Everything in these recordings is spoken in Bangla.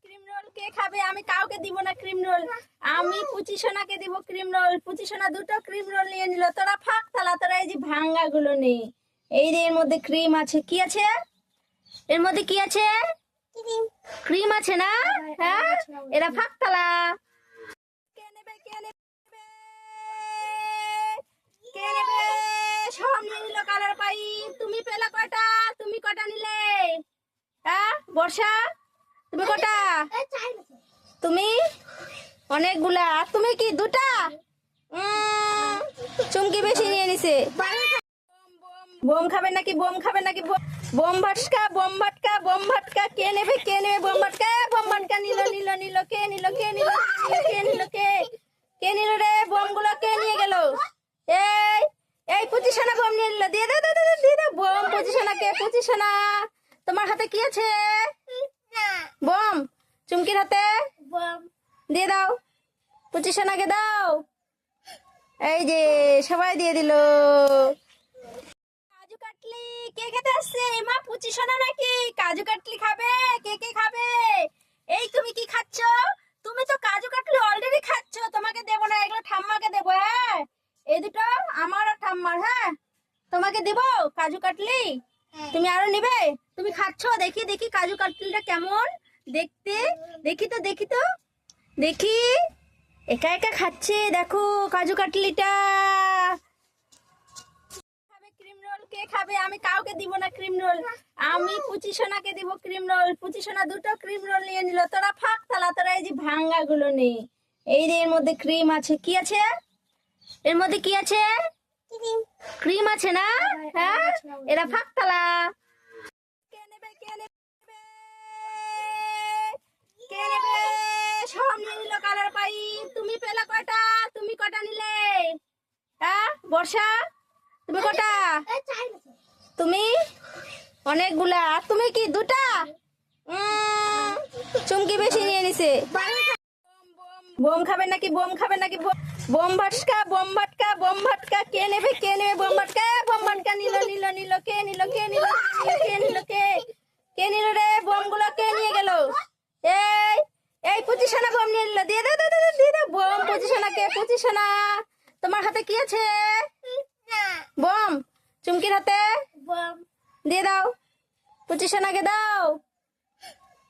ক্রিম রোল কে খাবে? আমি কাউকে দিব না ক্রিম রোল। আমি পুচি সোনাকে দিব ক্রিম রোল। পুচি সোনা দুটো ক্রিম রোল নিয়ে নিল। তোরা ফাঁক থালা, তোরা এই যে ভাঙ্গা গুলো নেই। এই যে এর মধ্যে ক্রিম আছে। কি আছে এর মধ্যে? কি আছে? ক্রিম আছে না? হ্যাঁ, এরা ফাঁক থালা। কে নেবে? কে নেবে? কে নেবে? সব নিয়ে নিল কালার পাইপ। তুমি পেলে কয়টা? তুমি কটা নিলে? হ্যাঁ বর্ষা, তুমি কটা? তুমি অনেকগুলা। আর তুমি কি দুটা? চুমকি বেশি নিয়ে নিছে। বোম খাবে নাকি? বোম খাবে নাকি? বোম ভাটকা, বোম ভাটকা, বোম ভাটকা। কে নেবে? কে নেবে বোম ভাটকা? বোম ভাটকা নিল নিল নিল। কে নিল? কে নিল? কে নিল? কে নিল রে? বোম গুলো কে নিয়ে গেল? এই এই পুচিশানা বোম নিয়ে নিল। দিয়ে দাও, দিয়ে দাও বোম। পুচিশানাকে। পুচিশানা, তোমার হাতে কি আছে? বোম। চুমকির হাতে দিয়ে দাও। পুচিশানাকে দাও। এই যে সবাই দিয়ে দিল। কাজু কাটলি কে খেতে আসছে? মা পুচিশানা নাকি? কাজু কাটলি খাবে? কে কে খাবে? এই তুমি কি খাচ্ছ? তুমি তো কাজু কাটলি অলরেডি খাচ্ছ। তোমাকে দেবো না, এগুলো ঠাম্মাকে দেবো। হ্যাঁ, এই দুটো আমার আর ঠাম্মার। হ্যাঁ, তোমাকে দিব কাজু কাটলি। তুমি আরো নিবে? তুমি খাচ্ছ? দেখি দেখি কাজু কাটলিটা কেমন দেখতে। দেখি তো, দেখি তো, দেখি। একা একা খাচ্ছে, দেখো কাজু কাটলিটা। খাবে ক্রিম রোল কে খাবে? আমি কাউকে দিব না ক্রিম রোল। আমি পুচি সোনাকে দিব ক্রিম রোল। পুচি সোনা দুটো ক্রিম রোল নিয়ে নিল। তোরা ফাঁক থালা, তোরা এই যে ভাঙ্গা গুলো নেই। এই যে এর মধ্যে ক্রিম আছে। কি আছে এর মধ্যে? কি আছে? ক্রিম আছে না? হ্যাঁ, এরা ফাঁক থালা। কে নেবে? কে নেবে? কে নেবে? সব নিয়ে নিল কালার পাইপ। তুমি পেলে কয়টা? তুমি কটা নিলে? হ্যাঁ বর্ষা, তুমি কটা? তুমি অনেকগুলা। আর তুমি কি দুটা? চুমকি বেশি নিয়ে নিছে। বোম খাবে নাকি? বোম খাবে নাকি? বোম ভাটকা, বোম ভাটকা, বোম ভাটকা। কে নেবে? কে নেবে বোম ভাটকা? বোম ভাটকা নিল নিল নিল। কে নিল? কে নিল? কে নিল? কে নিল রে? বোম গুলো কে নিয়ে গেল? এই এই পুচিশানা বোম নিয়ে নিল। দিয়ে দাও, দিয়ে দাও বোম। পুচিশানাকে। পুচিশানা, তোমার হাতে কি আছে? বোম। চুমকির হাতে দিয়ে দাও। পুচিশানাকে দাও।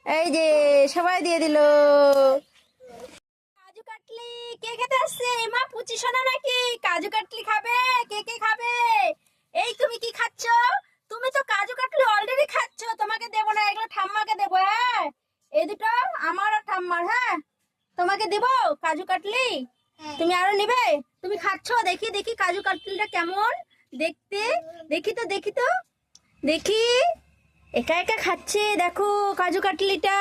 এই যে সবাই দিয়ে দিল। কাজু কাটলি কে খেতে আসছে? মা পুচিশানা নাকি? কাজু কাটলি খাবে? কে কে খাবে? এই তুমি কি খাচ্ছ? তুমি তো কাজু কাটলি অলরেডি খাচ্ছ। তোমাকে দেবো না, এগুলো ঠাম্মাকে দেবো। হ্যাঁ, এই দুটো আমার আর ঠাম্মার। হ্যাঁ, তোমাকে দিব কাজু কাটলি। তুমি আরো নিবে? তুমি খাচ্ছ? দেখি দেখি কাজু কাটলিটা কেমন দেখতে। দেখি তো, দেখি তো, দেখি। একা একা খাচ্ছে, দেখো কাজু কাটলিটা।